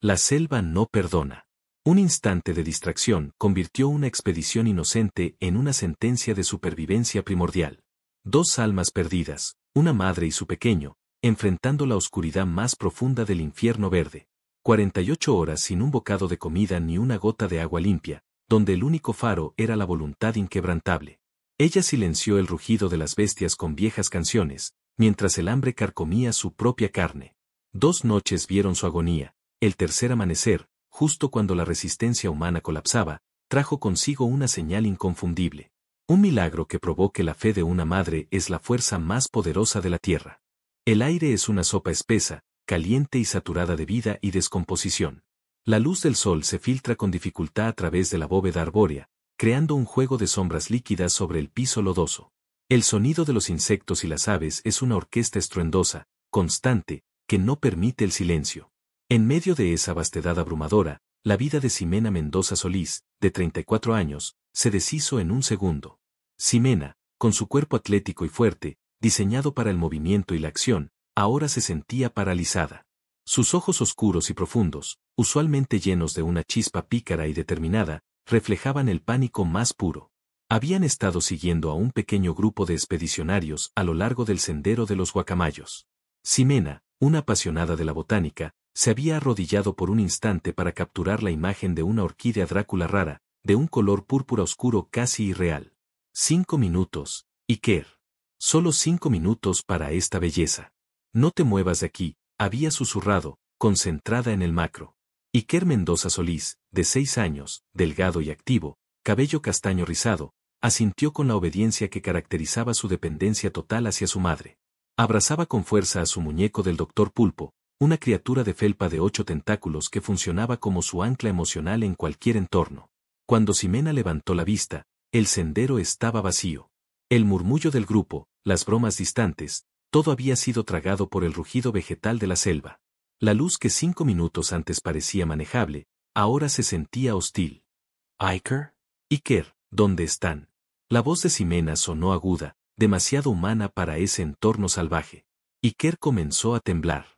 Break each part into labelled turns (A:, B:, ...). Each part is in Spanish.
A: La selva no perdona. Un instante de distracción convirtió una expedición inocente en una sentencia de supervivencia primordial. Dos almas perdidas, una madre y su pequeño, enfrentando la oscuridad más profunda del infierno verde. 48 horas sin un bocado de comida ni una gota de agua limpia, donde el único faro era la voluntad inquebrantable. Ella silenció el rugido de las bestias con viejas canciones, mientras el hambre carcomía su propia carne. 2 noches vieron su agonía. El tercer amanecer, justo cuando la resistencia humana colapsaba, trajo consigo una señal inconfundible. Un milagro que probó que la fe de una madre es la fuerza más poderosa de la tierra. El aire es una sopa espesa, caliente y saturada de vida y descomposición. La luz del sol se filtra con dificultad a través de la bóveda arbórea, creando un juego de sombras líquidas sobre el piso lodoso. El sonido de los insectos y las aves es una orquesta estruendosa, constante, que no permite el silencio. En medio de esa vastedad abrumadora, la vida de Ximena Mendoza Solís, de 34 años, se deshizo en un segundo. Ximena, con su cuerpo atlético y fuerte, diseñado para el movimiento y la acción, ahora se sentía paralizada. Sus ojos oscuros y profundos, usualmente llenos de una chispa pícara y determinada, reflejaban el pánico más puro. Habían estado siguiendo a un pequeño grupo de expedicionarios a lo largo del sendero de los guacamayos. Ximena, una apasionada de la botánica, se había arrodillado por un instante para capturar la imagen de una orquídea Drácula rara, de un color púrpura oscuro casi irreal. 5 minutos, Iker. Solo 5 minutos para esta belleza. No te muevas de aquí, había susurrado, concentrada en el macro. Iker Mendoza Solís, de 6 años, delgado y activo, cabello castaño rizado, asintió con la obediencia que caracterizaba su dependencia total hacia su madre. Abrazaba con fuerza a su muñeco del Dr. Pulpo, una criatura de felpa de 8 tentáculos que funcionaba como su ancla emocional en cualquier entorno. Cuando Ximena levantó la vista, el sendero estaba vacío. El murmullo del grupo, las bromas distantes, todo había sido tragado por el rugido vegetal de la selva. La luz que 5 minutos antes parecía manejable, ahora se sentía hostil. Iker, ¿dónde están? La voz de Ximena sonó aguda, demasiado humana para ese entorno salvaje. Iker comenzó a temblar.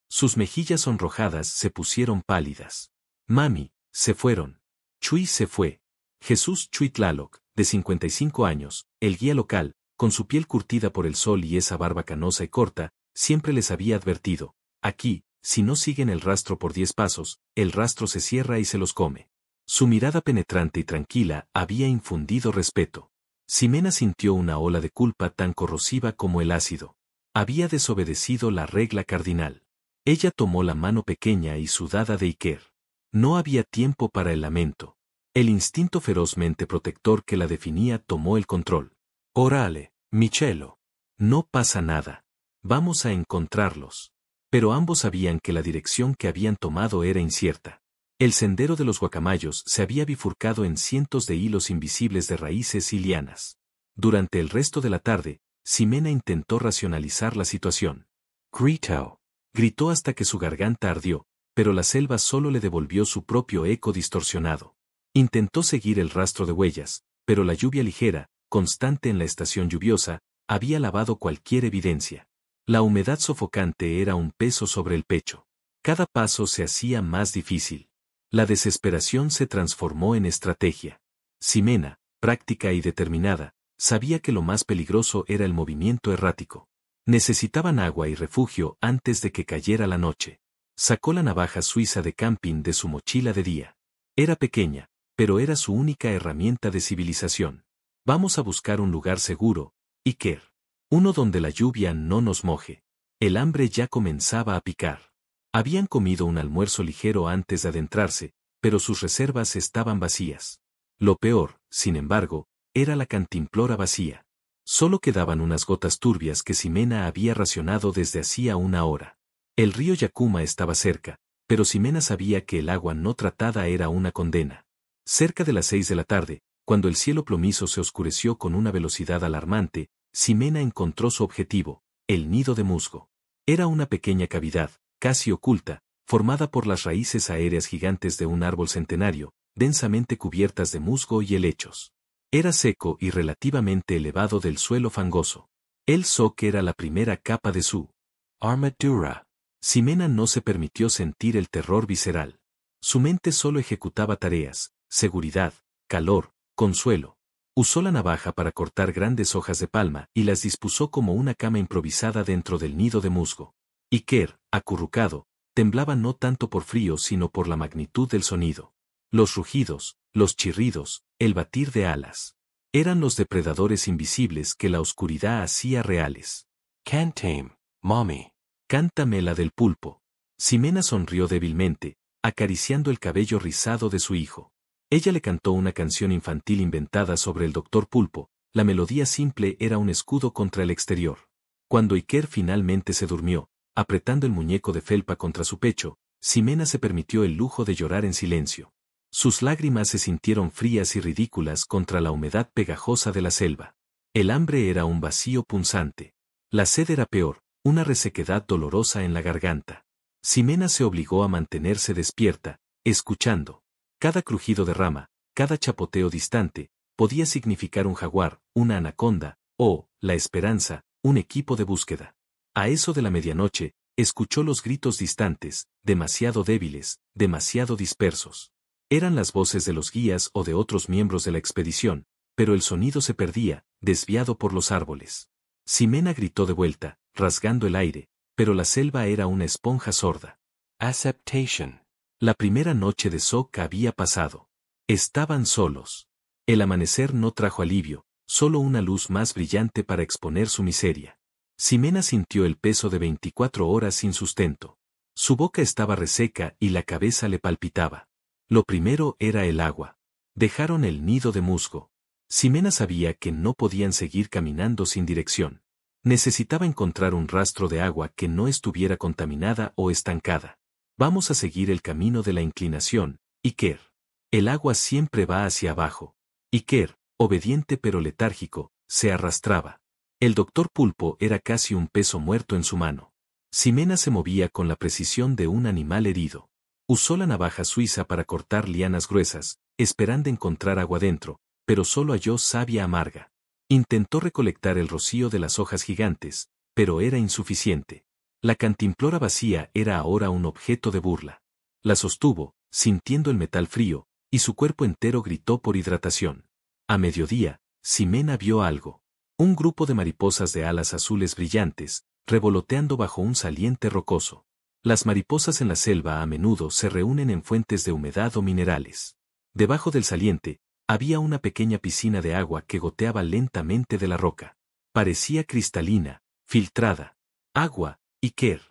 A: Sus mejillas sonrojadas se pusieron pálidas. Mami, se fueron. Chuy se fue. Jesús Chuy Tlaloc, de 55 años, el guía local, con su piel curtida por el sol y esa barba canosa y corta, siempre les había advertido: aquí, si no siguen el rastro por 10 pasos, el rastro se cierra y se los come. Su mirada penetrante y tranquila había infundido respeto. Ximena sintió una ola de culpa tan corrosiva como el ácido. Había desobedecido la regla cardinal. Ella tomó la mano pequeña y sudada de Iker. No había tiempo para el lamento. El instinto ferozmente protector que la definía tomó el control. Orale, Michelo. No pasa nada. Vamos a encontrarlos. Pero ambos sabían que la dirección que habían tomado era incierta. El sendero de los guacamayos se había bifurcado en cientos de hilos invisibles de raíces y lianas. Durante el resto de la tarde, Ximena intentó racionalizar la situación. Gritó hasta que su garganta ardió, pero la selva solo le devolvió su propio eco distorsionado. Intentó seguir el rastro de huellas, pero la lluvia ligera, constante en la estación lluviosa, había lavado cualquier evidencia. La humedad sofocante era un peso sobre el pecho. Cada paso se hacía más difícil. La desesperación se transformó en estrategia. Ximena, práctica y determinada, sabía que lo más peligroso era el movimiento errático. Necesitaban agua y refugio antes de que cayera la noche. Sacó la navaja suiza de camping de su mochila de día. Era pequeña, pero era su única herramienta de civilización. Vamos a buscar un lugar seguro, Iker. Uno donde la lluvia no nos moje. El hambre ya comenzaba a picar. Habían comido un almuerzo ligero antes de adentrarse, pero sus reservas estaban vacías. Lo peor, sin embargo, era la cantimplora vacía. Solo quedaban unas gotas turbias que Ximena había racionado desde hacía una hora. El río Yacuma estaba cerca, pero Ximena sabía que el agua no tratada era una condena. Cerca de las 6 de la tarde, cuando el cielo plomizo se oscureció con una velocidad alarmante, Ximena encontró su objetivo, el nido de musgo. Era una pequeña cavidad, casi oculta, formada por las raíces aéreas gigantes de un árbol centenario, densamente cubiertas de musgo y helechos. Era seco y relativamente elevado del suelo fangoso. El que era la primera capa de su armadura. Ximena no se permitió sentir el terror visceral. Su mente solo ejecutaba tareas, seguridad, calor, consuelo. Usó la navaja para cortar grandes hojas de palma y las dispuso como una cama improvisada dentro del nido de musgo. Iker, acurrucado, temblaba no tanto por frío sino por la magnitud del sonido. Los rugidos, los chirridos, el batir de alas. Eran los depredadores invisibles que la oscuridad hacía reales.
B: Can't tame, mommy.
A: Cántame la del pulpo. Ximena sonrió débilmente, acariciando el cabello rizado de su hijo. Ella le cantó una canción infantil inventada sobre el doctor Pulpo. La melodía simple era un escudo contra el exterior. Cuando Iker finalmente se durmió, apretando el muñeco de felpa contra su pecho, Ximena se permitió el lujo de llorar en silencio. Sus lágrimas se sintieron frías y ridículas contra la humedad pegajosa de la selva. El hambre era un vacío punzante. La sed era peor, una resequedad dolorosa en la garganta. Ximena se obligó a mantenerse despierta, escuchando. Cada crujido de rama, cada chapoteo distante, podía significar un jaguar, una anaconda, o, la esperanza, un equipo de búsqueda. A eso de la medianoche, escuchó los gritos distantes, demasiado débiles, demasiado dispersos. Eran las voces de los guías o de otros miembros de la expedición, pero el sonido se perdía, desviado por los árboles. Ximena gritó de vuelta, rasgando el aire, pero la selva era una esponja sorda.
B: Acceptation.
A: La primera noche de Sok había pasado. Estaban solos. El amanecer no trajo alivio, solo una luz más brillante para exponer su miseria. Ximena sintió el peso de 24 horas sin sustento. Su boca estaba reseca y la cabeza le palpitaba. Lo primero era el agua. Dejaron el nido de musgo. Ximena sabía que no podían seguir caminando sin dirección. Necesitaba encontrar un rastro de agua que no estuviera contaminada o estancada. Vamos a seguir el camino de la inclinación, Iker. El agua siempre va hacia abajo. Iker, obediente pero letárgico, se arrastraba. El doctor Pulpo era casi un peso muerto en su mano. Ximena se movía con la precisión de un animal herido. Usó la navaja suiza para cortar lianas gruesas, esperando encontrar agua dentro, pero solo halló savia amarga. Intentó recolectar el rocío de las hojas gigantes, pero era insuficiente. La cantimplora vacía era ahora un objeto de burla. La sostuvo, sintiendo el metal frío, y su cuerpo entero gritó por hidratación. A mediodía, Ximena vio algo. Un grupo de mariposas de alas azules brillantes, revoloteando bajo un saliente rocoso. Las mariposas en la selva a menudo se reúnen en fuentes de humedad o minerales. Debajo del saliente, había una pequeña piscina de agua que goteaba lentamente de la roca. Parecía cristalina, filtrada. Agua, Iker.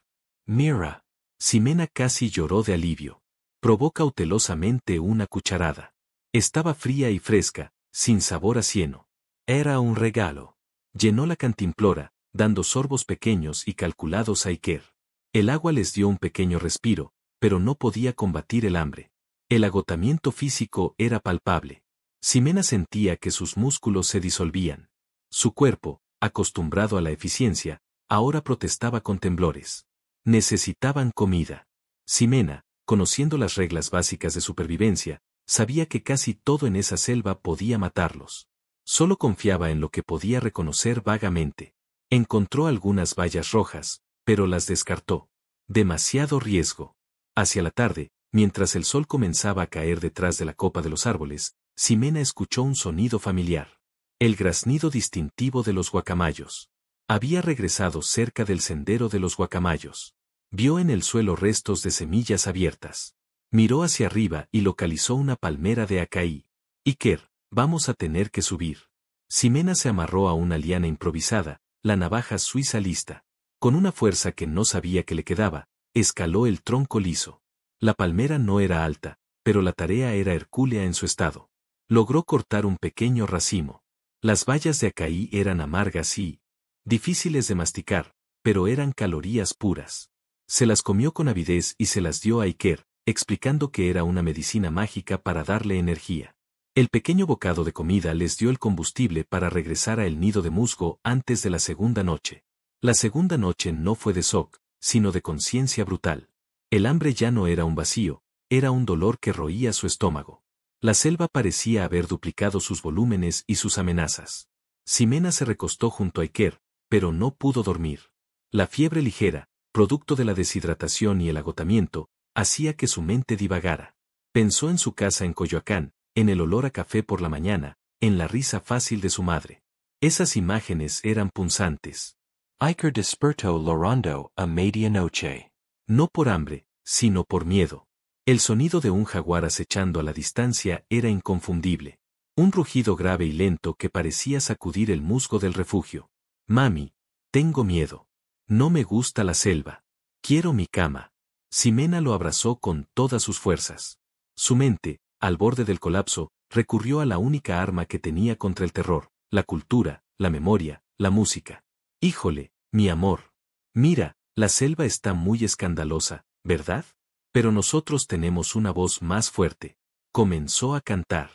B: Mira.
A: Ximena casi lloró de alivio. Probó cautelosamente una cucharada. Estaba fría y fresca, sin sabor a cieno. Era un regalo. Llenó la cantimplora, dando sorbos pequeños y calculados a Iker. El agua les dio un pequeño respiro, pero no podía combatir el hambre. El agotamiento físico era palpable. Ximena sentía que sus músculos se disolvían. Su cuerpo, acostumbrado a la eficiencia, ahora protestaba con temblores. Necesitaban comida. Ximena, conociendo las reglas básicas de supervivencia, sabía que casi todo en esa selva podía matarlos. Solo confiaba en lo que podía reconocer vagamente. Encontró algunas bayas rojas, pero las descartó. Demasiado riesgo. Hacia la tarde, mientras el sol comenzaba a caer detrás de la copa de los árboles, Ximena escuchó un sonido familiar. El graznido distintivo de los guacamayos. Había regresado cerca del sendero de los guacamayos. Vio en el suelo restos de semillas abiertas. Miró hacia arriba y localizó una palmera de acaí. Iker, vamos a tener que subir. Ximena se amarró a una liana improvisada, la navaja suiza lista. Con una fuerza que no sabía que le quedaba, escaló el tronco liso. La palmera no era alta, pero la tarea era hercúlea en su estado. Logró cortar un pequeño racimo. Las bayas de acaí eran amargas y difíciles de masticar, pero eran calorías puras. Se las comió con avidez y se las dio a Iker, explicando que era una medicina mágica para darle energía. El pequeño bocado de comida les dio el combustible para regresar a el nido de musgo antes de la segunda noche. La segunda noche no fue de shock, sino de conciencia brutal. El hambre ya no era un vacío, era un dolor que roía su estómago. La selva parecía haber duplicado sus volúmenes y sus amenazas. Ximena se recostó junto a Iker, pero no pudo dormir. La fiebre ligera, producto de la deshidratación y el agotamiento, hacía que su mente divagara. Pensó en su casa en Coyoacán, en el olor a café por la mañana, en la risa fácil de su madre. Esas imágenes eran punzantes.
B: Iker despertó llorando a medianoche.
A: No por hambre, sino por miedo. El sonido de un jaguar acechando a la distancia era inconfundible. Un rugido grave y lento que parecía sacudir el musgo del refugio. Mami, tengo miedo. No me gusta la selva. Quiero mi cama. Ximena lo abrazó con todas sus fuerzas. Su mente, al borde del colapso, recurrió a la única arma que tenía contra el terror, la cultura, la memoria, la música. Híjole, mi amor. Mira, la selva está muy escandalosa, ¿verdad? Pero nosotros tenemos una voz más fuerte. Comenzó a cantar.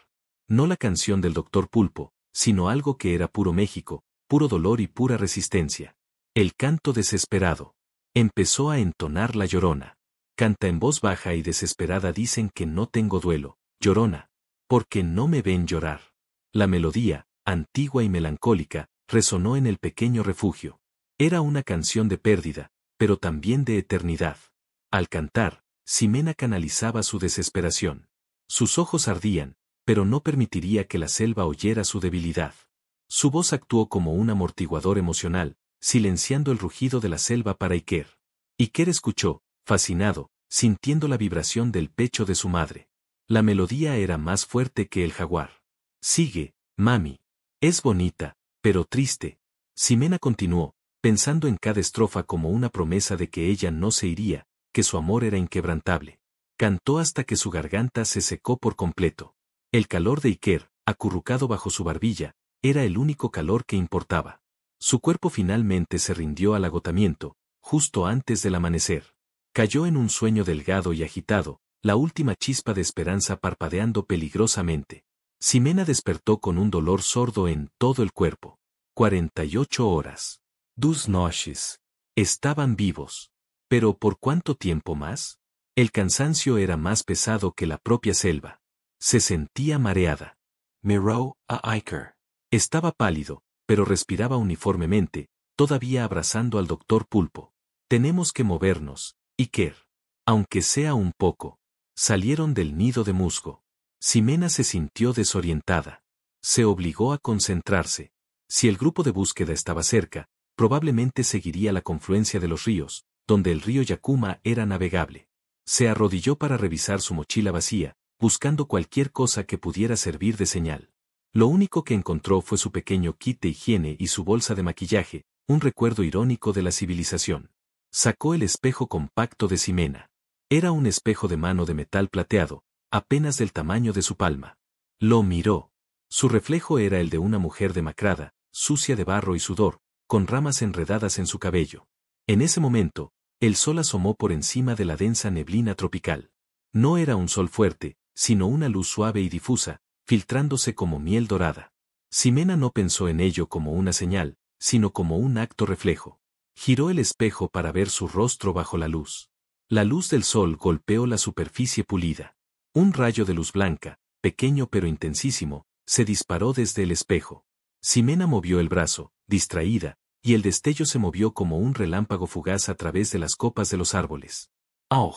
A: No la canción del Doctor Pulpo, sino algo que era puro México, puro dolor y pura resistencia. El canto desesperado. Empezó a entonar la Llorona. Canta en voz baja y desesperada, dicen que no tengo duelo, Llorona, porque no me ven llorar. La melodía, antigua y melancólica, resonó en el pequeño refugio. Era una canción de pérdida, pero también de eternidad. Al cantar, Ximena canalizaba su desesperación. Sus ojos ardían, pero no permitiría que la selva oyera su debilidad. Su voz actuó como un amortiguador emocional, silenciando el rugido de la selva para Iker. Iker escuchó, fascinado, sintiendo la vibración del pecho de su madre. La melodía era más fuerte que el jaguar. Sigue, mami. Es bonita, pero triste. Ximena continuó, pensando en cada estrofa como una promesa de que ella no se iría, que su amor era inquebrantable. Cantó hasta que su garganta se secó por completo. El calor de Iker, acurrucado bajo su barbilla, era el único calor que importaba. Su cuerpo finalmente se rindió al agotamiento, justo antes del amanecer. Cayó en un sueño delgado y agitado, la última chispa de esperanza parpadeando peligrosamente. Ximena despertó con un dolor sordo en todo el cuerpo. 48 horas. 2 noches. Estaban vivos. ¿Pero por cuánto tiempo más? El cansancio era más pesado que la propia selva. Se sentía mareada.
B: Miró a Iker.
A: Estaba pálido, pero respiraba uniformemente, todavía abrazando al Doctor Pulpo. Tenemos que movernos, Iker. Aunque sea un poco. Salieron del nido de musgo. Ximena se sintió desorientada. Se obligó a concentrarse. Si el grupo de búsqueda estaba cerca, probablemente seguiría la confluencia de los ríos, donde el río Yakuma era navegable. Se arrodilló para revisar su mochila vacía, buscando cualquier cosa que pudiera servir de señal. Lo único que encontró fue su pequeño kit de higiene y su bolsa de maquillaje, un recuerdo irónico de la civilización. Sacó el espejo compacto de Ximena. Era un espejo de mano de metal plateado, apenas del tamaño de su palma. Lo miró. Su reflejo era el de una mujer demacrada, sucia de barro y sudor, con ramas enredadas en su cabello. En ese momento, el sol asomó por encima de la densa neblina tropical. No era un sol fuerte, sino una luz suave y difusa, filtrándose como miel dorada. Ximena no pensó en ello como una señal, sino como un acto reflejo. Giró el espejo para ver su rostro bajo la luz. La luz del sol golpeó la superficie pulida. Un rayo de luz blanca, pequeño pero intensísimo, se disparó desde el espejo. Ximena movió el brazo, distraída, y el destello se movió como un relámpago fugaz a través de las copas de los árboles. ¡Ah!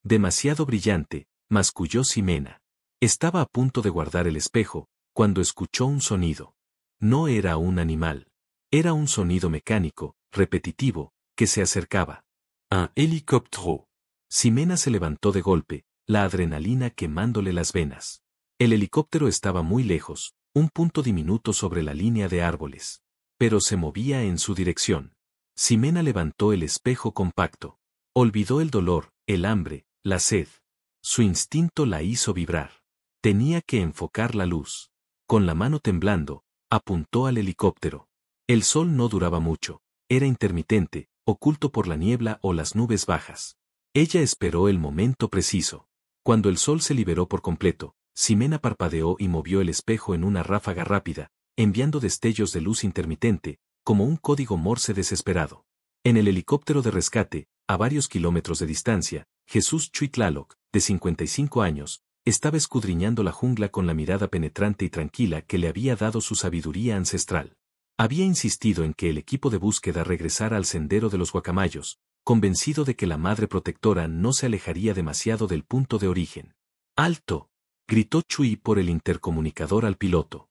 A: Demasiado brillante, masculló Ximena. Estaba a punto de guardar el espejo, cuando escuchó un sonido. No era un animal. Era un sonido mecánico, repetitivo, que se acercaba.
B: Un helicóptero.
A: Ximena se levantó de golpe, la adrenalina quemándole las venas. El helicóptero estaba muy lejos, un punto diminuto sobre la línea de árboles. Pero se movía en su dirección. Ximena levantó el espejo compacto. Olvidó el dolor, el hambre, la sed. Su instinto la hizo vibrar. Tenía que enfocar la luz. Con la mano temblando, apuntó al helicóptero. El sol no duraba mucho, era intermitente, oculto por la niebla o las nubes bajas. Ella esperó el momento preciso. Cuando el sol se liberó por completo, Ximena parpadeó y movió el espejo en una ráfaga rápida, enviando destellos de luz intermitente, como un código Morse desesperado. En el helicóptero de rescate, a varios kilómetros de distancia, Jesús Chuitlaloc, de 55 años, estaba escudriñando la jungla con la mirada penetrante y tranquila que le había dado su sabiduría ancestral. Había insistido en que el equipo de búsqueda regresara al sendero de los guacamayos, convencido de que la madre protectora no se alejaría demasiado del punto de origen. ¡Alto! Gritó Chui por el intercomunicador al piloto.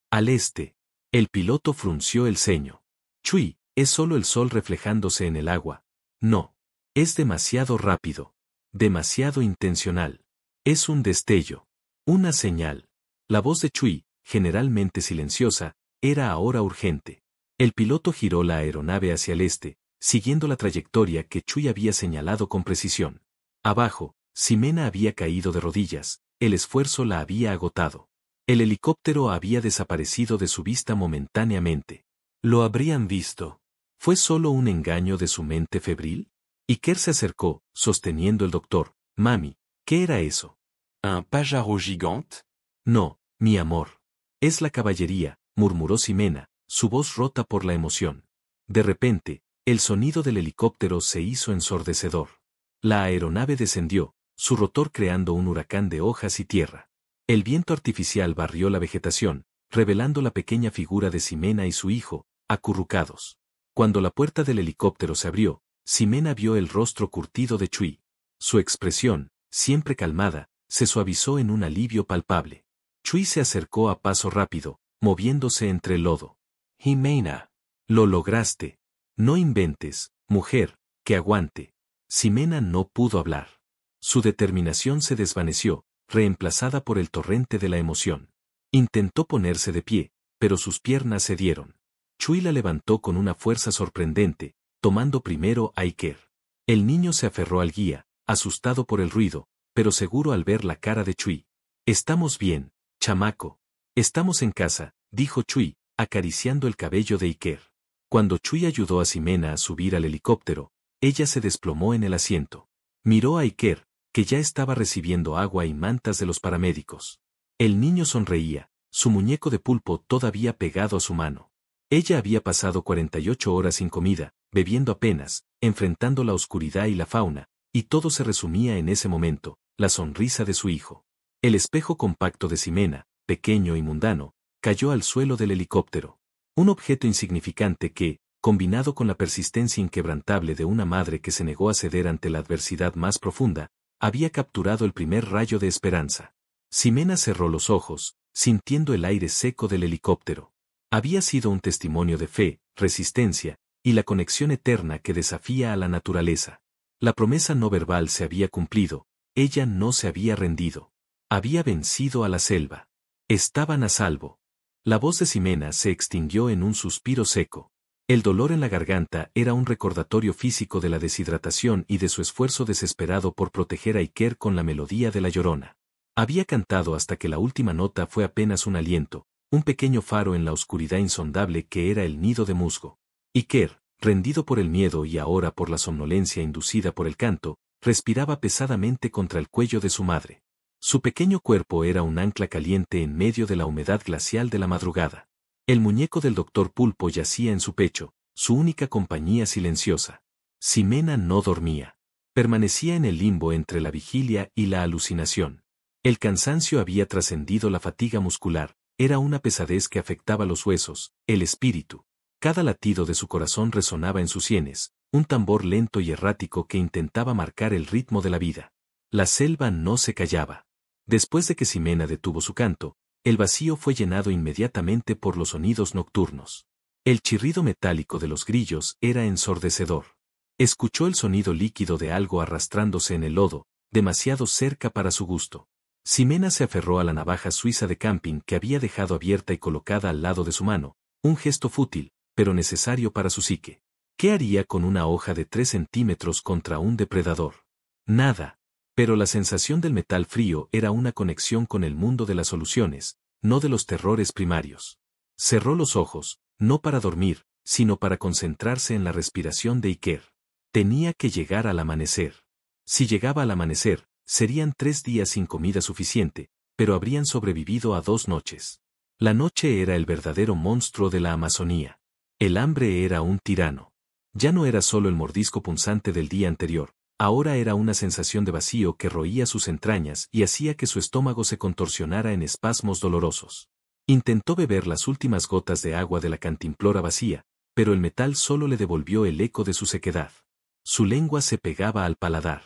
A: Al este. El piloto frunció el ceño. Chui, es solo el sol reflejándose en el agua. No. Es demasiado rápido. Demasiado intencional. Es un destello. Una señal. La voz de Chui, generalmente silenciosa, era ahora urgente. El piloto giró la aeronave hacia el este, siguiendo la trayectoria que Chui había señalado con precisión. Abajo, Ximena había caído de rodillas, el esfuerzo la había agotado. El helicóptero había desaparecido de su vista momentáneamente. ¿Lo habrían visto? ¿Fue solo un engaño de su mente febril? Iker se acercó, sosteniendo el doctor. Mami, ¿qué era eso?
B: Un pájaro gigante?
A: No, mi amor. Es la caballería, murmuró Ximena, su voz rota por la emoción. De repente, el sonido del helicóptero se hizo ensordecedor. La aeronave descendió, su rotor creando un huracán de hojas y tierra. El viento artificial barrió la vegetación, revelando la pequeña figura de Ximena y su hijo, acurrucados. Cuando la puerta del helicóptero se abrió, Ximena vio el rostro curtido de Chui. Su expresión, siempre calmada, se suavizó en un alivio palpable. Chui se acercó a paso rápido, moviéndose entre el lodo.
B: Ximena.
A: Lo lograste. No inventes, mujer, que aguante. Ximena no pudo hablar. Su determinación se desvaneció, reemplazada por el torrente de la emoción. Intentó ponerse de pie, pero sus piernas cedieron. Chui la levantó con una fuerza sorprendente, tomando primero a Iker. El niño se aferró al guía, asustado por el ruido, pero seguro al ver la cara de Chui. Estamos bien, chamaco. Estamos en casa, dijo Chui, acariciando el cabello de Iker. Cuando Chui ayudó a Ximena a subir al helicóptero, ella se desplomó en el asiento. Miró a Iker, que ya estaba recibiendo agua y mantas de los paramédicos. El niño sonreía, su muñeco de pulpo todavía pegado a su mano. Ella había pasado 48 horas sin comida, bebiendo apenas, enfrentando la oscuridad y la fauna, y todo se resumía en ese momento, la sonrisa de su hijo. El espejo compacto de Ximena, pequeño y mundano, cayó al suelo del helicóptero. Un objeto insignificante que, combinado con la persistencia inquebrantable de una madre que se negó a ceder ante la adversidad más profunda, había capturado el primer rayo de esperanza. Ximena cerró los ojos, sintiendo el aire seco del helicóptero. Había sido un testimonio de fe, resistencia, y la conexión eterna que desafía a la naturaleza. La promesa no verbal se había cumplido, ella no se había rendido. Había vencido a la selva. Estaban a salvo. La voz de Ximena se extinguió en un suspiro seco. El dolor en la garganta era un recordatorio físico de la deshidratación y de su esfuerzo desesperado por proteger a Iker con la melodía de la Llorona. Había cantado hasta que la última nota fue apenas un aliento, un pequeño faro en la oscuridad insondable que era el nido de musgo. Iker, rendido por el miedo y ahora por la somnolencia inducida por el canto, respiraba pesadamente contra el cuello de su madre. Su pequeño cuerpo era un ancla caliente en medio de la humedad glacial de la madrugada. El muñeco del doctor Pulpo yacía en su pecho, su única compañía silenciosa. Ximena no dormía. Permanecía en el limbo entre la vigilia y la alucinación. El cansancio había trascendido la fatiga muscular, era una pesadez que afectaba los huesos, el espíritu. Cada latido de su corazón resonaba en sus sienes, un tambor lento y errático que intentaba marcar el ritmo de la vida. La selva no se callaba. Después de que Ximena detuvo su canto, el vacío fue llenado inmediatamente por los sonidos nocturnos. El chirrido metálico de los grillos era ensordecedor. Escuchó el sonido líquido de algo arrastrándose en el lodo, demasiado cerca para su gusto. Ximena se aferró a la navaja suiza de camping que había dejado abierta y colocada al lado de su mano, un gesto fútil, pero necesario para su psique. ¿Qué haría con una hoja de 3 centímetros contra un depredador? Nada. Pero la sensación del metal frío era una conexión con el mundo de las soluciones, no de los terrores primarios. Cerró los ojos, no para dormir, sino para concentrarse en la respiración de Iker. Tenía que llegar al amanecer. Si llegaba al amanecer, serían 3 días sin comida suficiente, pero habrían sobrevivido a 2 noches. La noche era el verdadero monstruo de la Amazonía. El hambre era un tirano. Ya no era solo el mordisco punzante del día anterior. Ahora era una sensación de vacío que roía sus entrañas y hacía que su estómago se contorsionara en espasmos dolorosos. Intentó beber las últimas gotas de agua de la cantimplora vacía, pero el metal solo le devolvió el eco de su sequedad. Su lengua se pegaba al paladar.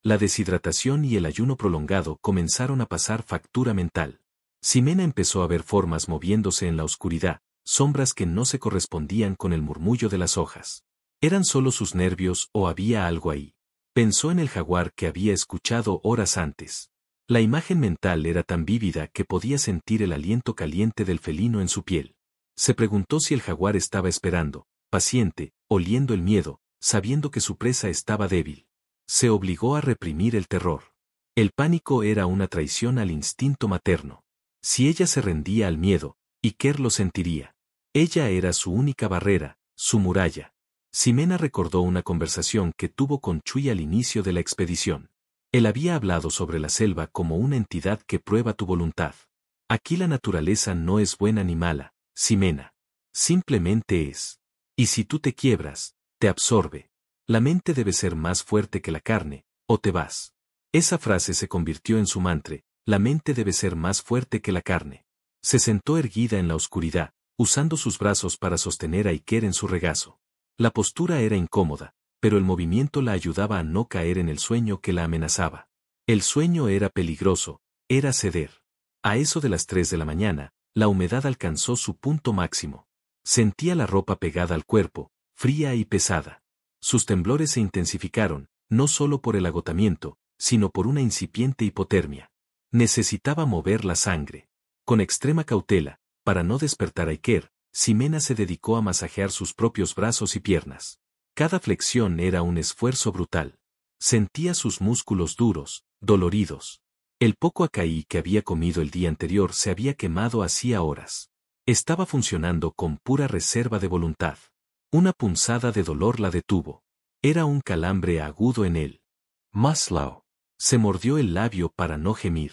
A: La deshidratación y el ayuno prolongado comenzaron a pasar factura mental. Ximena empezó a ver formas moviéndose en la oscuridad, sombras que no se correspondían con el murmullo de las hojas. ¿Eran solo sus nervios o había algo ahí? Pensó en el jaguar que había escuchado horas antes. La imagen mental era tan vívida que podía sentir el aliento caliente del felino en su piel. Se preguntó si el jaguar estaba esperando, paciente, oliendo el miedo, sabiendo que su presa estaba débil. Se obligó a reprimir el terror. El pánico era una traición al instinto materno. Si ella se rendía al miedo, Iker lo sentiría. Ella era su única barrera, su muralla. Ximena recordó una conversación que tuvo con Chui al inicio de la expedición. Él había hablado sobre la selva como una entidad que prueba tu voluntad. Aquí la naturaleza no es buena ni mala, Ximena. Simplemente es. Y si tú te quiebras, te absorbe. La mente debe ser más fuerte que la carne, o te vas. Esa frase se convirtió en su mantra, la mente debe ser más fuerte que la carne. Se sentó erguida en la oscuridad, usando sus brazos para sostener a Iker en su regazo. La postura era incómoda, pero el movimiento la ayudaba a no caer en el sueño que la amenazaba. El sueño era peligroso, era ceder. A eso de las 3 de la mañana, la humedad alcanzó su punto máximo. Sentía la ropa pegada al cuerpo, fría y pesada. Sus temblores se intensificaron, no solo por el agotamiento, sino por una incipiente hipotermia. Necesitaba mover la sangre. Con extrema cautela, para no despertar a Iker, Ximena se dedicó a masajear sus propios brazos y piernas. Cada flexión era un esfuerzo brutal. Sentía sus músculos duros, doloridos. El poco acaí que había comido el día anterior se había quemado hacía horas. Estaba funcionando con pura reserva de voluntad. Una punzada de dolor la detuvo. Era un calambre agudo en él.
B: Maslow.
A: Se mordió el labio para no gemir.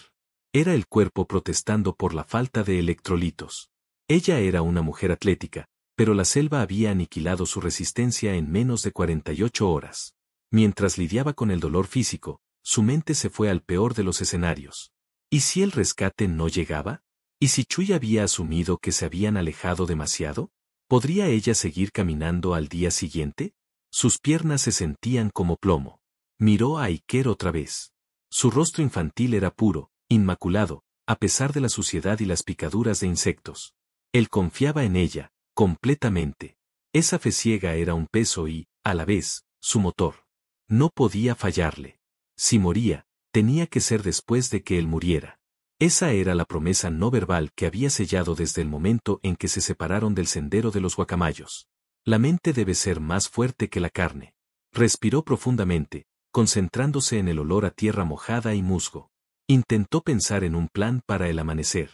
A: Era el cuerpo protestando por la falta de electrolitos. Ella era una mujer atlética, pero la selva había aniquilado su resistencia en menos de 48 horas. Mientras lidiaba con el dolor físico, su mente se fue al peor de los escenarios. ¿Y si el rescate no llegaba? ¿Y si Chui había asumido que se habían alejado demasiado? ¿Podría ella seguir caminando al día siguiente? Sus piernas se sentían como plomo. Miró a Iker otra vez. Su rostro infantil era puro, inmaculado, a pesar de la suciedad y las picaduras de insectos. Él confiaba en ella, completamente. Esa fe ciega era un peso y, a la vez, su motor. No podía fallarle. Si moría, tenía que ser después de que él muriera. Esa era la promesa no verbal que había sellado desde el momento en que se separaron del sendero de los guacamayos. La mente debe ser más fuerte que la carne. Respiró profundamente, concentrándose en el olor a tierra mojada y musgo. Intentó pensar en un plan para el amanecer.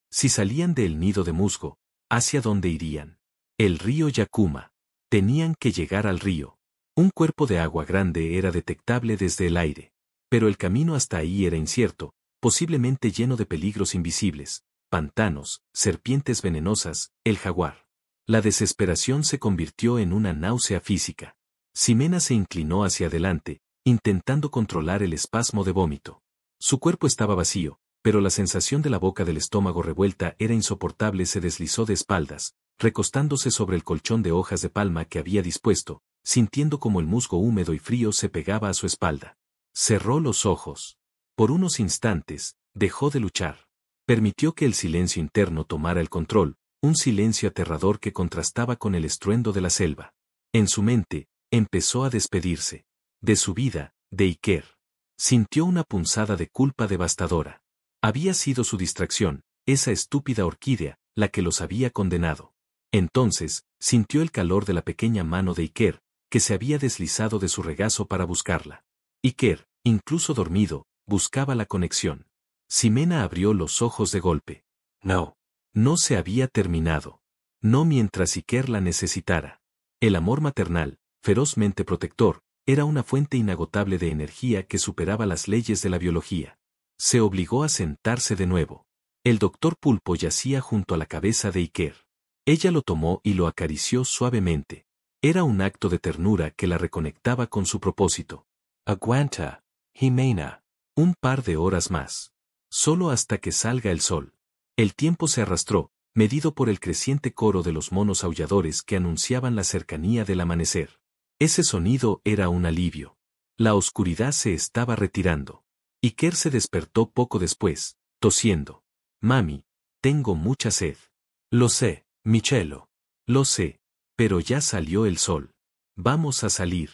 A: Si salían del nido de musgo, ¿hacia dónde irían? El río Yakuma. Tenían que llegar al río. Un cuerpo de agua grande era detectable desde el aire. Pero el camino hasta ahí era incierto, posiblemente lleno de peligros invisibles, pantanos, serpientes venenosas, el jaguar. La desesperación se convirtió en una náusea física. Ximena se inclinó hacia adelante, intentando controlar el espasmo de vómito. Su cuerpo estaba vacío, pero la sensación de la boca del estómago revuelta era insoportable. Se deslizó de espaldas, recostándose sobre el colchón de hojas de palma que había dispuesto, sintiendo como el musgo húmedo y frío se pegaba a su espalda. Cerró los ojos. Por unos instantes, dejó de luchar. Permitió que el silencio interno tomara el control, un silencio aterrador que contrastaba con el estruendo de la selva. En su mente, empezó a despedirse. De su vida, de Iker. Sintió una punzada de culpa devastadora. Había sido su distracción, esa estúpida orquídea, la que los había condenado. Entonces, sintió el calor de la pequeña mano de Iker, que se había deslizado de su regazo para buscarla. Iker, incluso dormido, buscaba la conexión. Ximena abrió los ojos de golpe. No. No se había terminado. No mientras Iker la necesitara. El amor maternal, ferozmente protector, era una fuente inagotable de energía que superaba las leyes de la biología. Se obligó a sentarse de nuevo. El doctor Pulpo yacía junto a la cabeza de Iker. Ella lo tomó y lo acarició suavemente. Era un acto de ternura que la reconectaba con su propósito.
B: Aguanta, Ximena.
A: Un par de horas más. Solo hasta que salga el sol. El tiempo se arrastró, medido por el creciente coro de los monos aulladores que anunciaban la cercanía del amanecer. Ese sonido era un alivio. La oscuridad se estaba retirando. Iker se despertó poco después, tosiendo. Mami, tengo mucha sed.
B: Lo sé, Michelo.
A: Lo sé, pero ya salió el sol. Vamos a salir.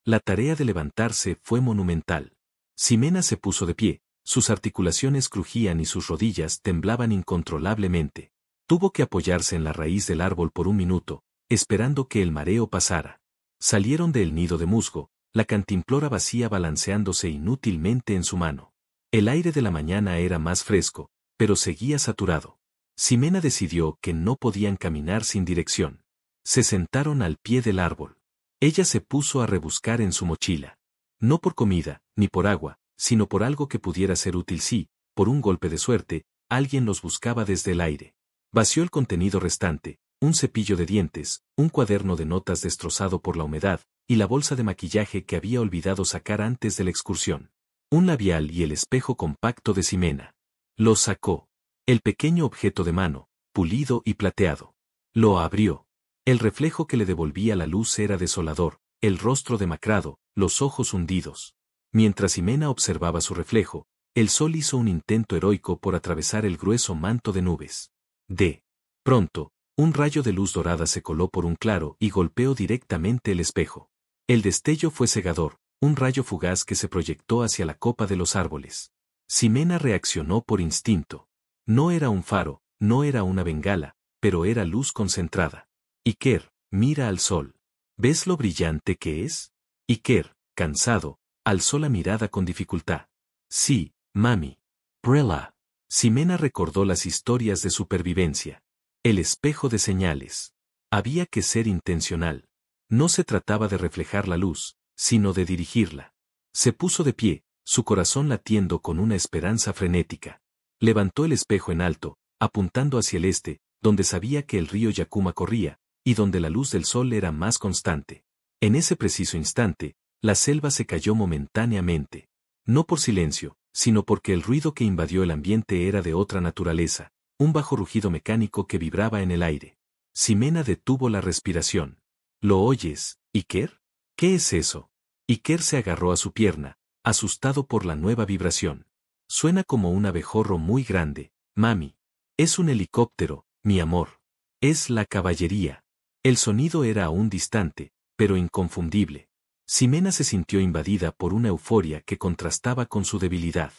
A: La tarea de levantarse fue monumental. Ximena se puso de pie, sus articulaciones crujían y sus rodillas temblaban incontrolablemente. Tuvo que apoyarse en la raíz del árbol por un minuto, esperando que el mareo pasara. Salieron del nido de musgo, la cantimplora vacía balanceándose inútilmente en su mano. El aire de la mañana era más fresco, pero seguía saturado. Ximena decidió que no podían caminar sin dirección. Se sentaron al pie del árbol. Ella se puso a rebuscar en su mochila. No por comida, ni por agua, sino por algo que pudiera ser útil si, por un golpe de suerte, alguien los buscaba desde el aire. Vació el contenido restante, un cepillo de dientes, un cuaderno de notas destrozado por la humedad, y la bolsa de maquillaje que había olvidado sacar antes de la excursión. Un labial y el espejo compacto de Ximena. Lo sacó. El pequeño objeto de mano, pulido y plateado. Lo abrió. El reflejo que le devolvía la luz era desolador, el rostro demacrado, los ojos hundidos. Mientras Ximena observaba su reflejo, el sol hizo un intento heroico por atravesar el grueso manto de nubes. De pronto, un rayo de luz dorada se coló por un claro y golpeó directamente el espejo. El destello fue cegador, un rayo fugaz que se proyectó hacia la copa de los árboles. Ximena reaccionó por instinto. No era un faro, no era una bengala, pero era luz concentrada. Iker, mira al sol. ¿Ves lo brillante que es? Iker, cansado, alzó la mirada con dificultad. Sí, mami.
B: Brilla.
A: Ximena recordó las historias de supervivencia. El espejo de señales. Había que ser intencional. No se trataba de reflejar la luz, sino de dirigirla. Se puso de pie, su corazón latiendo con una esperanza frenética. Levantó el espejo en alto, apuntando hacia el este, donde sabía que el río Yakuma corría, y donde la luz del sol era más constante. En ese preciso instante, la selva se cayó momentáneamente. No por silencio, sino porque el ruido que invadió el ambiente era de otra naturaleza, un bajo rugido mecánico que vibraba en el aire. Ximena detuvo la respiración. ¿Lo oyes, Iker? ¿Qué es eso? Iker se agarró a su pierna, asustado por la nueva vibración. Suena como un abejorro muy grande, mami. Es un helicóptero, mi amor. Es la caballería. El sonido era aún distante, pero inconfundible. Ximena se sintió invadida por una euforia que contrastaba con su debilidad.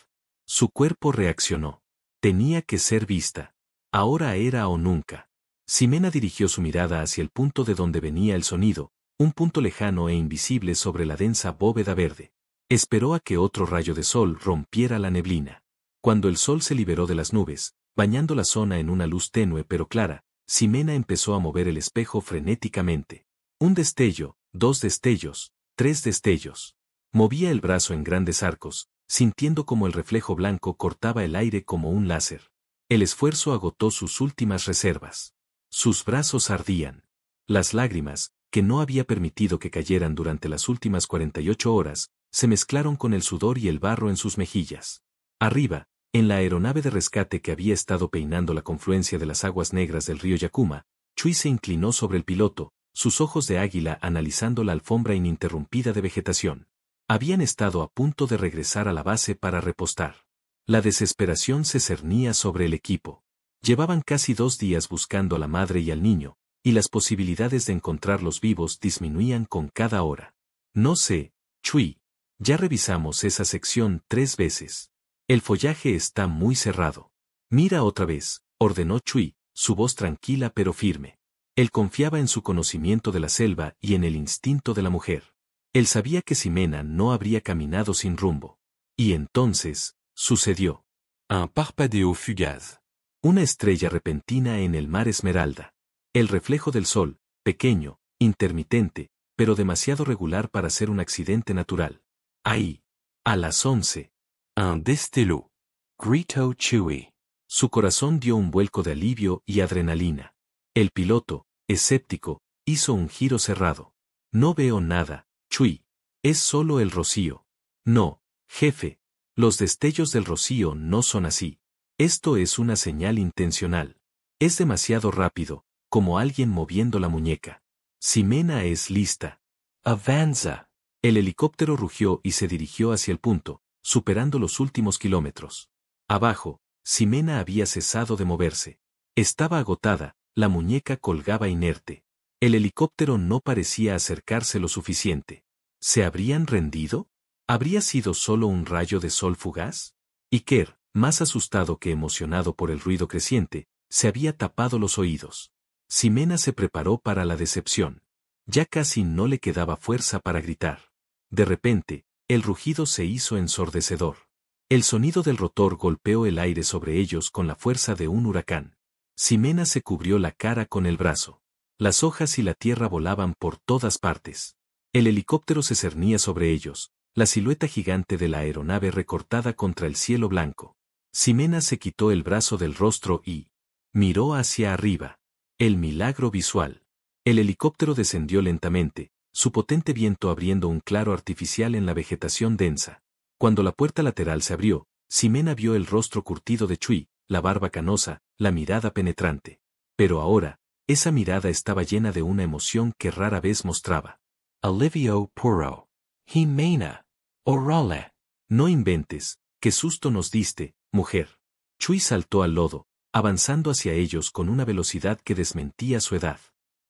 A: Su cuerpo reaccionó. Tenía que ser vista. Ahora era o nunca. Ximena dirigió su mirada hacia el punto de donde venía el sonido, un punto lejano e invisible sobre la densa bóveda verde. Esperó a que otro rayo de sol rompiera la neblina. Cuando el sol se liberó de las nubes, bañando la zona en una luz tenue pero clara, Ximena empezó a mover el espejo frenéticamente. Un destello, 2 destellos, 3 destellos. Movía el brazo en grandes arcos, sintiendo como el reflejo blanco cortaba el aire como un láser. El esfuerzo agotó sus últimas reservas. Sus brazos ardían. Las lágrimas, que no había permitido que cayeran durante las últimas 48 horas, se mezclaron con el sudor y el barro en sus mejillas. Arriba, en la aeronave de rescate que había estado peinando la confluencia de las aguas negras del río Yakuma, Chui se inclinó sobre el piloto, sus ojos de águila analizando la alfombra ininterrumpida de vegetación. Habían estado a punto de regresar a la base para repostar. La desesperación se cernía sobre el equipo. Llevaban casi 2 días buscando a la madre y al niño, y las posibilidades de encontrarlos vivos disminuían con cada hora. No sé, Chui. Ya revisamos esa sección 3 veces. El follaje está muy cerrado. Mira otra vez, ordenó Chui, su voz tranquila pero firme. Él confiaba en su conocimiento de la selva y en el instinto de la mujer. Él sabía que Ximena no habría caminado sin rumbo. Y entonces, sucedió.
B: Un parpadeo fugaz.
A: Una estrella repentina en el mar Esmeralda. El reflejo del sol, pequeño, intermitente, pero demasiado regular para ser un accidente natural. Ahí. A las 11.
B: Un destello. Gritó Chui.
A: Su corazón dio un vuelco de alivio y adrenalina. El piloto, escéptico, hizo un giro cerrado. No veo nada, Chui. Es solo el rocío. No, jefe. Los destellos del rocío no son así. Esto es una señal intencional. Es demasiado rápido, como alguien moviendo la muñeca. Ximena es lista.
B: Avanza.
A: El helicóptero rugió y se dirigió hacia el punto, superando los últimos kilómetros. Abajo, Ximena había cesado de moverse. Estaba agotada, la muñeca colgaba inerte. El helicóptero no parecía acercarse lo suficiente. ¿Se habrían rendido? ¿Habría sido solo un rayo de sol fugaz? Iker, más asustado que emocionado por el ruido creciente, se había tapado los oídos. Ximena se preparó para la decepción. Ya casi no le quedaba fuerza para gritar. De repente, el rugido se hizo ensordecedor. El sonido del rotor golpeó el aire sobre ellos con la fuerza de un huracán. Ximena se cubrió la cara con el brazo. Las hojas y la tierra volaban por todas partes. El helicóptero se cernía sobre ellos, la silueta gigante de la aeronave recortada contra el cielo blanco. Ximena se quitó el brazo del rostro y miró hacia arriba. El milagro visual. El helicóptero descendió lentamente, su potente viento abriendo un claro artificial en la vegetación densa. Cuando la puerta lateral se abrió, Ximena vio el rostro curtido de Chui, la barba canosa, la mirada penetrante. Pero ahora, esa mirada estaba llena de una emoción que rara vez mostraba.
B: Alivio puro. Ximena. Orale.
A: No inventes, qué susto nos diste, mujer. Chui saltó al lodo, avanzando hacia ellos con una velocidad que desmentía su edad.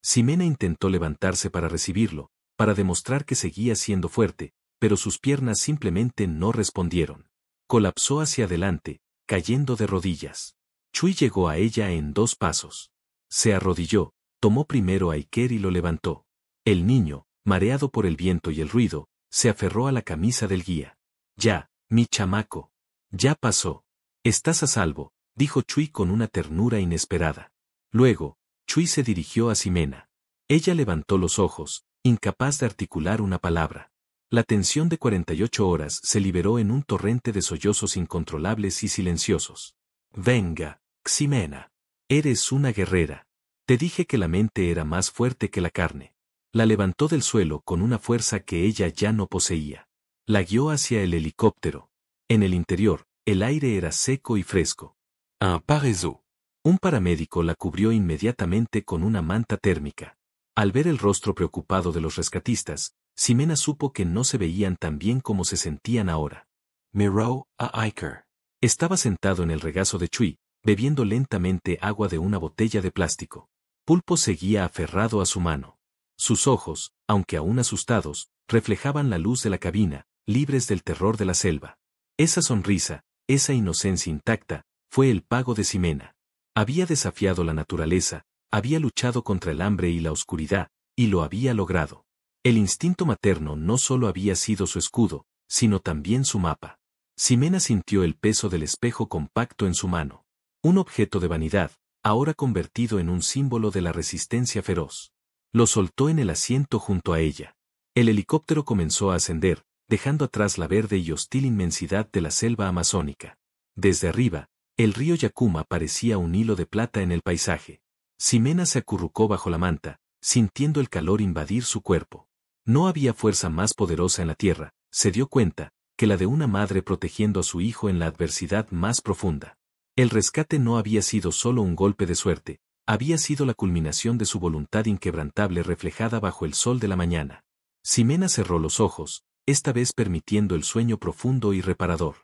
A: Ximena intentó levantarse para recibirlo, para demostrar que seguía siendo fuerte, pero sus piernas simplemente no respondieron. Colapsó hacia adelante, cayendo de rodillas. Chui llegó a ella en 2 pasos. Se arrodilló, tomó primero a Iker y lo levantó. El niño, mareado por el viento y el ruido, se aferró a la camisa del guía. Ya, mi chamaco. Ya pasó. Estás a salvo, dijo Chui con una ternura inesperada. Luego, Chui se dirigió a Ximena. Ella levantó los ojos, incapaz de articular una palabra. La tensión de 48 horas se liberó en un torrente de sollozos incontrolables y silenciosos. Venga, Ximena. Eres una guerrera. Te dije que la mente era más fuerte que la carne. La levantó del suelo con una fuerza que ella ya no poseía. La guió hacia el helicóptero. En el interior, el aire era seco y fresco.
B: Un parézo.
A: Un paramédico la cubrió inmediatamente con una manta térmica. Al ver el rostro preocupado de los rescatistas, Ximena supo que no se veían tan bien como se sentían ahora.
B: Miró a Iker.
A: Estaba sentado en el regazo de Chui, bebiendo lentamente agua de una botella de plástico. Pulpo seguía aferrado a su mano. Sus ojos, aunque aún asustados, reflejaban la luz de la cabina, libres del terror de la selva. Esa sonrisa, esa inocencia intacta, fue el pago de Ximena. Había desafiado la naturaleza, había luchado contra el hambre y la oscuridad, y lo había logrado. El instinto materno no solo había sido su escudo, sino también su mapa. Ximena sintió el peso del espejo compacto en su mano. Un objeto de vanidad, ahora convertido en un símbolo de la resistencia feroz. Lo soltó en el asiento junto a ella. El helicóptero comenzó a ascender, dejando atrás la verde y hostil inmensidad de la selva amazónica. Desde arriba, el río Yakuma parecía un hilo de plata en el paisaje. Ximena se acurrucó bajo la manta, sintiendo el calor invadir su cuerpo. No había fuerza más poderosa en la tierra, se dio cuenta, que la de una madre protegiendo a su hijo en la adversidad más profunda. El rescate no había sido solo un golpe de suerte, había sido la culminación de su voluntad inquebrantable reflejada bajo el sol de la mañana. Ximena cerró los ojos, esta vez permitiendo el sueño profundo y reparador.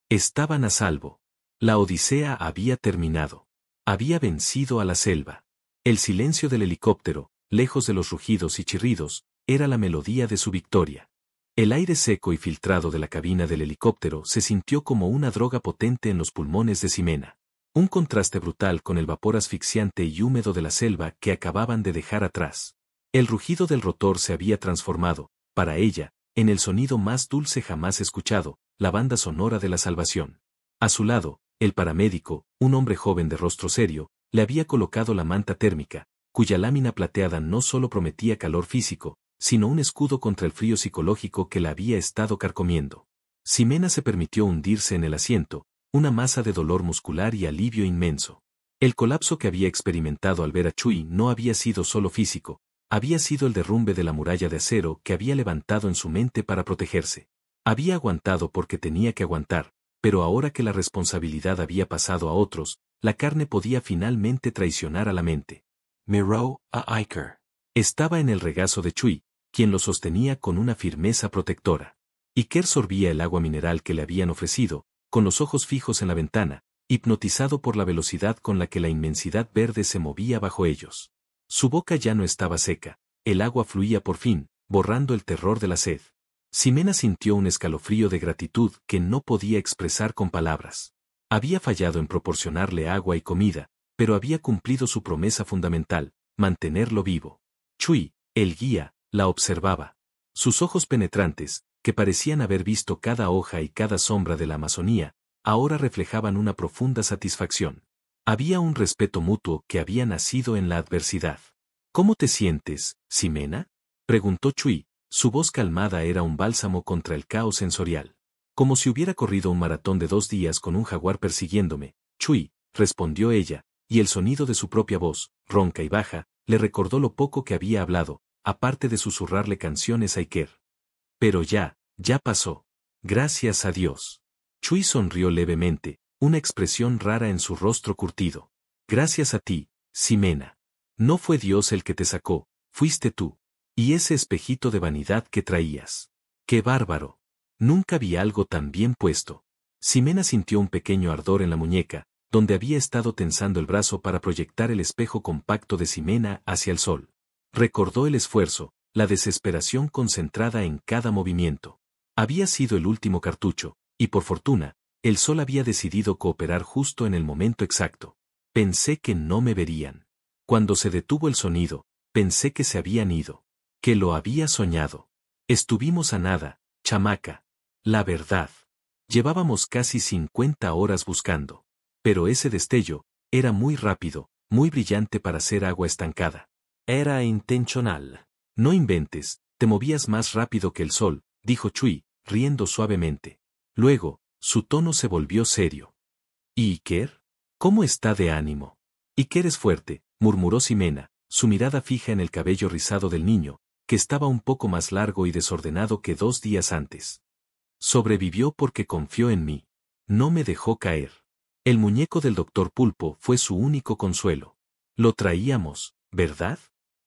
A: Estaban a salvo. La odisea había terminado. Había vencido a la selva. El silencio del helicóptero, lejos de los rugidos y chirridos, era la melodía de su victoria. El aire seco y filtrado de la cabina del helicóptero se sintió como una droga potente en los pulmones de Ximena. Un contraste brutal con el vapor asfixiante y húmedo de la selva que acababan de dejar atrás. El rugido del rotor se había transformado, para ella, en el sonido más dulce jamás escuchado, la banda sonora de la salvación. A su lado, el paramédico, un hombre joven de rostro serio, le había colocado la manta térmica, cuya lámina plateada no solo prometía calor físico, sino un escudo contra el frío psicológico que la había estado carcomiendo. Ximena se permitió hundirse en el asiento, una masa de dolor muscular y alivio inmenso. El colapso que había experimentado al ver a Chui no había sido solo físico, había sido el derrumbe de la muralla de acero que había levantado en su mente para protegerse. Había aguantado porque tenía que aguantar, pero ahora que la responsabilidad había pasado a otros, la carne podía finalmente traicionar a la mente.
B: Miró a Iker.
A: Estaba en el regazo de Chui, quien lo sostenía con una firmeza protectora. Iker sorbía el agua mineral que le habían ofrecido, con los ojos fijos en la ventana, hipnotizado por la velocidad con la que la inmensidad verde se movía bajo ellos. Su boca ya no estaba seca, el agua fluía por fin, borrando el terror de la sed. Ximena sintió un escalofrío de gratitud que no podía expresar con palabras. Había fallado en proporcionarle agua y comida, pero había cumplido su promesa fundamental, mantenerlo vivo. Chui, el guía, la observaba. Sus ojos penetrantes, que parecían haber visto cada hoja y cada sombra de la Amazonía, ahora reflejaban una profunda satisfacción. Había un respeto mutuo que había nacido en la adversidad. ¿Cómo te sientes, Ximena?, preguntó Chui. Su voz calmada era un bálsamo contra el caos sensorial. Como si hubiera corrido un maratón de 2 días con un jaguar persiguiéndome, Chui, respondió ella, y el sonido de su propia voz, ronca y baja, le recordó lo poco que había hablado, aparte de susurrarle canciones a Iker. Pero ya pasó. Gracias a Dios. Chui sonrió levemente, una expresión rara en su rostro curtido. Gracias a ti, Ximena. No fue Dios el que te sacó, fuiste tú. Y ese espejito de vanidad que traías. ¡Qué bárbaro! Nunca vi algo tan bien puesto. Ximena sintió un pequeño ardor en la muñeca, donde había estado tensando el brazo para proyectar el espejo compacto de Ximena hacia el sol. Recordó el esfuerzo, la desesperación concentrada en cada movimiento. Había sido el último cartucho, y por fortuna, el sol había decidido cooperar justo en el momento exacto. Pensé que no me verían. Cuando se detuvo el sonido, pensé que se habían ido. Que lo había soñado. Estuvimos a nada, chamaca. La verdad. Llevábamos casi 50 horas buscando. Pero ese destello, era muy rápido, muy brillante para ser agua estancada. Era intencional. No inventes, te movías más rápido que el sol, dijo Chui, riendo suavemente. Luego, su tono se volvió serio. ¿Y Iker? ¿Cómo está de ánimo? Iker es fuerte, murmuró Ximena, su mirada fija en el cabello rizado del niño, que estaba un poco más largo y desordenado que 2 días antes. Sobrevivió porque confió en mí. No me dejó caer. El muñeco del doctor Pulpo fue su único consuelo. Lo traíamos, ¿verdad?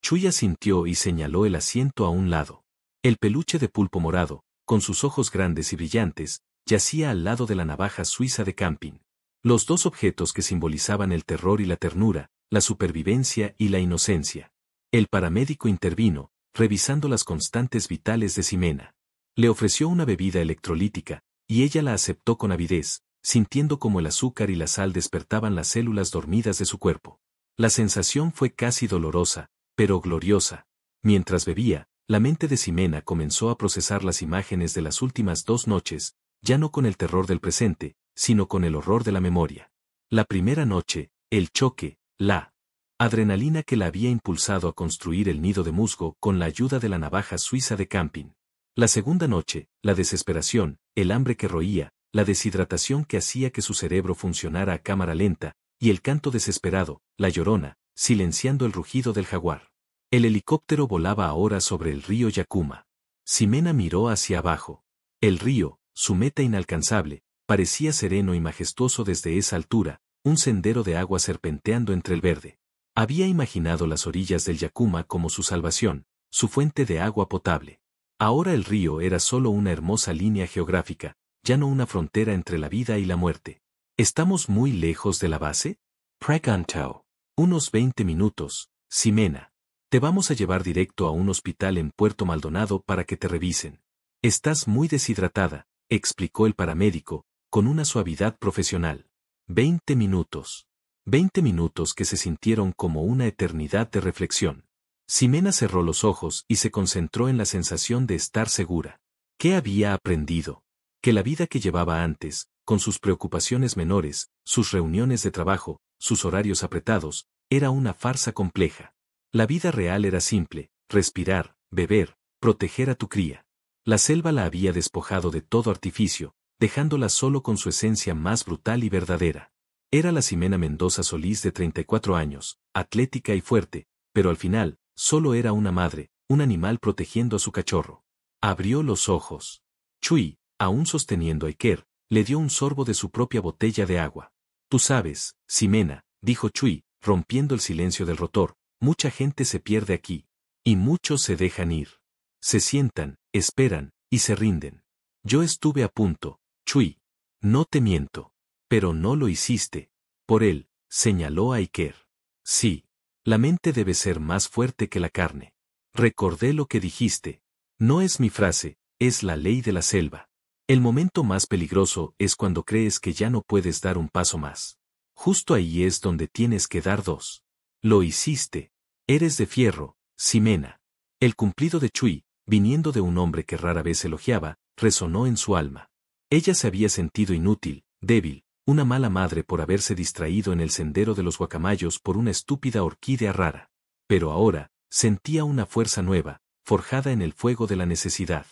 A: Chui asintió y señaló el asiento a un lado. El peluche de pulpo morado, con sus ojos grandes y brillantes, yacía al lado de la navaja suiza de camping. Los 2 objetos que simbolizaban el terror y la ternura, la supervivencia y la inocencia. El paramédico intervino, revisando las constantes vitales de Ximena. Le ofreció una bebida electrolítica, y ella la aceptó con avidez, sintiendo como el azúcar y la sal despertaban las células dormidas de su cuerpo. La sensación fue casi dolorosa, pero gloriosa. Mientras bebía, la mente de Ximena comenzó a procesar las imágenes de las últimas 2 noches, ya no con el terror del presente, sino con el horror de la memoria. La primera noche, el choque, la adrenalina que la había impulsado a construir el nido de musgo con la ayuda de la navaja suiza de camping. La segunda noche, la desesperación, el hambre que roía, la deshidratación que hacía que su cerebro funcionara a cámara lenta, y el canto desesperado, la llorona, silenciando el rugido del jaguar. El helicóptero volaba ahora sobre el río Yakuma. Ximena miró hacia abajo. El río, su meta inalcanzable, parecía sereno y majestuoso desde esa altura, un sendero de agua serpenteando entre el verde. Había imaginado las orillas del Yakuma como su salvación, su fuente de agua potable. Ahora el río era solo una hermosa línea geográfica, ya no una frontera entre la vida y la muerte. ¿Estamos muy lejos de la base?
B: Preguntó.
A: Unos 20 minutos, Ximena. Te vamos a llevar directo a un hospital en Puerto Maldonado para que te revisen. Estás muy deshidratada, explicó el paramédico, con una suavidad profesional. 20 minutos. 20 minutos que se sintieron como una eternidad de reflexión. Ximena cerró los ojos y se concentró en la sensación de estar segura. ¿Qué había aprendido? Que la vida que llevaba antes, con sus preocupaciones menores, sus reuniones de trabajo, sus horarios apretados, era una farsa compleja. La vida real era simple: respirar, beber, proteger a tu cría. La selva la había despojado de todo artificio, dejándola solo con su esencia más brutal y verdadera. Era la Ximena Mendoza Solís de 34 años, atlética y fuerte, pero al final, solo era una madre, un animal protegiendo a su cachorro. Abrió los ojos. Chui, aún sosteniendo a Iker, le dio un sorbo de su propia botella de agua. Tú sabes, Ximena, dijo Chui, rompiendo el silencio del rotor, mucha gente se pierde aquí. Y muchos se dejan ir. Se sientan, esperan, y se rinden. Yo estuve a punto, Chui. No te miento. Pero no lo hiciste. Por él, señaló a Iker. Sí. La mente debe ser más fuerte que la carne. Recordé lo que dijiste. No es mi frase, es la ley de la selva. El momento más peligroso es cuando crees que ya no puedes dar un paso más. Justo ahí es donde tienes que dar dos. Lo hiciste. Eres de fierro, Ximena. El cumplido de Chui, viniendo de un hombre que rara vez elogiaba, resonó en su alma. Ella se había sentido inútil, débil, una mala madre por haberse distraído en el sendero de los guacamayos por una estúpida orquídea rara. Pero ahora, sentía una fuerza nueva, forjada en el fuego de la necesidad.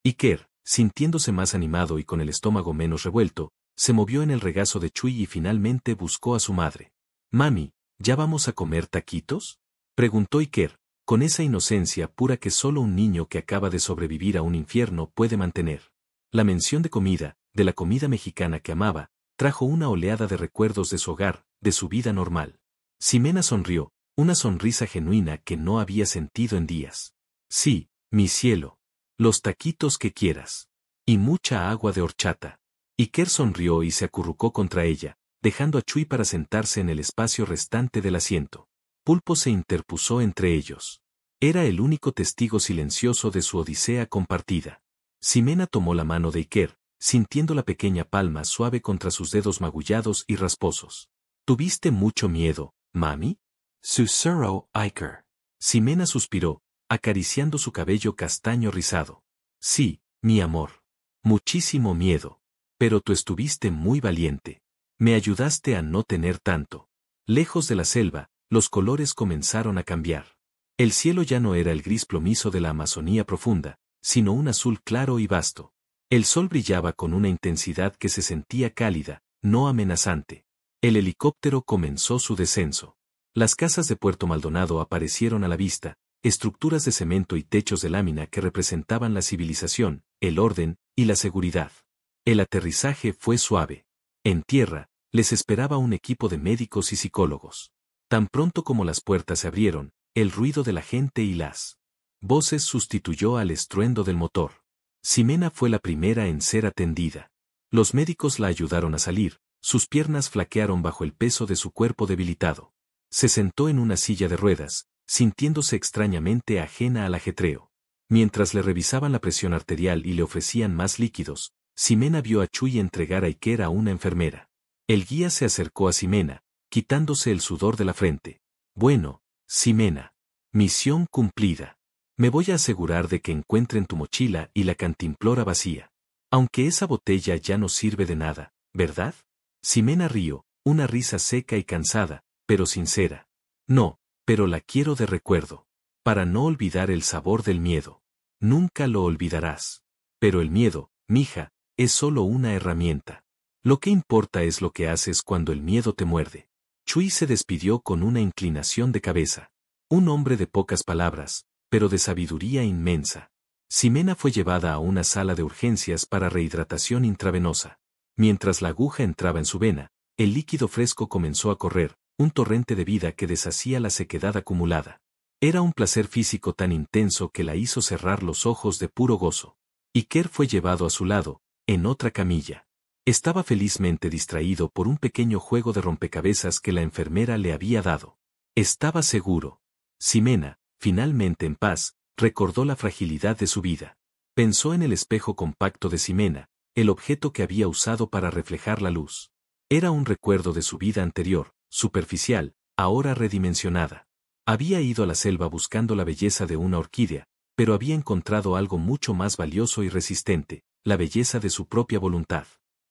A: Iker, sintiéndose más animado y con el estómago menos revuelto, se movió en el regazo de Chui y finalmente buscó a su madre. «Mami, ¿ya vamos a comer taquitos?», preguntó Iker, con esa inocencia pura que solo un niño que acaba de sobrevivir a un infierno puede mantener. La mención de la comida mexicana que amaba, trajo una oleada de recuerdos de su hogar, de su vida normal. Ximena sonrió, una sonrisa genuina que no había sentido en días. «Sí, mi cielo. Los taquitos que quieras. Y mucha agua de horchata». Iker sonrió y se acurrucó contra ella, dejando a Chui para sentarse en el espacio restante del asiento. Pulpo se interpuso entre ellos. Era el único testigo silencioso de su odisea compartida. Ximena tomó la mano de Iker, sintiendo la pequeña palma suave contra sus dedos magullados y rasposos. «¿Tuviste mucho miedo, mami?»,
B: susurró Iker.
A: Ximena suspiró, acariciando su cabello castaño rizado. «Sí, mi amor. Muchísimo miedo. Pero tú estuviste muy valiente. Me ayudaste a no tener tanto». Lejos de la selva, los colores comenzaron a cambiar. El cielo ya no era el gris plomizo de la Amazonía profunda, sino un azul claro y vasto. El sol brillaba con una intensidad que se sentía cálida, no amenazante. El helicóptero comenzó su descenso. Las casas de Puerto Maldonado aparecieron a la vista, estructuras de cemento y techos de lámina que representaban la civilización, el orden y la seguridad. El aterrizaje fue suave. En tierra, les esperaba un equipo de médicos y psicólogos. Tan pronto como las puertas se abrieron, el ruido de la gente y las voces sustituyó al estruendo del motor. Ximena fue la primera en ser atendida. Los médicos la ayudaron a salir, sus piernas flaquearon bajo el peso de su cuerpo debilitado. Se sentó en una silla de ruedas, sintiéndose extrañamente ajena al ajetreo. Mientras le revisaban la presión arterial y le ofrecían más líquidos, Ximena vio a Chui entregar a Iker a una enfermera. El guía se acercó a Ximena, quitándose el sudor de la frente. «Bueno, Ximena. Misión cumplida. Me voy a asegurar de que encuentren tu mochila y la cantimplora vacía. Aunque esa botella ya no sirve de nada, ¿verdad?». Ximena rió, una risa seca y cansada, pero sincera. «No, pero la quiero de recuerdo. Para no olvidar el sabor del miedo. Nunca lo olvidarás. Pero el miedo, mija, es solo una herramienta. Lo que importa es lo que haces cuando el miedo te muerde». Chui se despidió con una inclinación de cabeza. Un hombre de pocas palabras, pero de sabiduría inmensa. Ximena fue llevada a una sala de urgencias para rehidratación intravenosa. Mientras la aguja entraba en su vena, el líquido fresco comenzó a correr, un torrente de vida que deshacía la sequedad acumulada. Era un placer físico tan intenso que la hizo cerrar los ojos de puro gozo. Iker fue llevado a su lado, en otra camilla. Estaba felizmente distraído por un pequeño juego de rompecabezas que la enfermera le había dado. Estaba seguro. Ximena, finalmente en paz, recordó la fragilidad de su vida. Pensó en el espejo compacto de Ximena, el objeto que había usado para reflejar la luz. Era un recuerdo de su vida anterior, superficial, ahora redimensionada. Había ido a la selva buscando la belleza de una orquídea, pero había encontrado algo mucho más valioso y resistente, la belleza de su propia voluntad.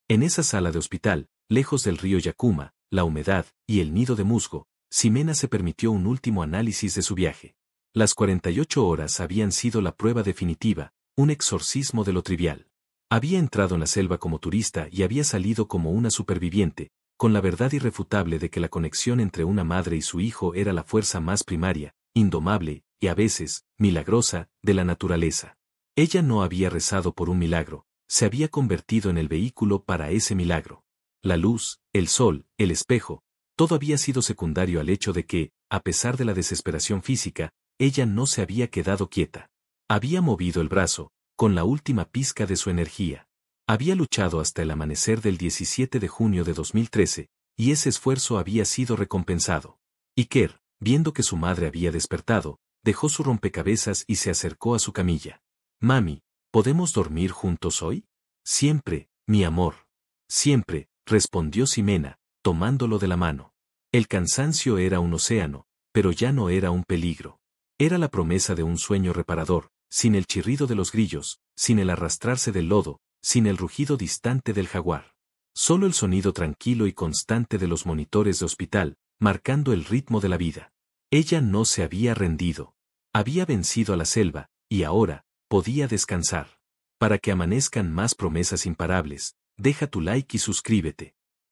A: En esa sala de hospital, lejos del río Yakuma, la humedad y el nido de musgo, Ximena se permitió un último análisis de su viaje. Las 48 horas habían sido la prueba definitiva, un exorcismo de lo trivial. Había entrado en la selva como turista y había salido como una superviviente, con la verdad irrefutable de que la conexión entre una madre y su hijo era la fuerza más primaria, indomable, y a veces, milagrosa, de la naturaleza. Ella no había rezado por un milagro, se había convertido en el vehículo para ese milagro. La luz, el sol, el espejo, todo había sido secundario al hecho de que, a pesar de la desesperación física, ella no se había quedado quieta. Había movido el brazo, con la última pizca de su energía. Había luchado hasta el amanecer del 17 de junio de 2013, y ese esfuerzo había sido recompensado. Iker, viendo que su madre había despertado, dejó su rompecabezas y se acercó a su camilla. «Mami, ¿podemos dormir juntos hoy?» «Siempre, mi amor. Siempre», respondió Ximena, tomándolo de la mano. El cansancio era un océano, pero ya no era un peligro. Era la promesa de un sueño reparador, sin el chirrido de los grillos, sin el arrastrarse del lodo, sin el rugido distante del jaguar. Solo el sonido tranquilo y constante de los monitores de hospital, marcando el ritmo de la vida. Ella no se había rendido. Había vencido a la selva, y ahora, podía descansar. Para que amanezcan más promesas imparables, deja tu like y suscríbete.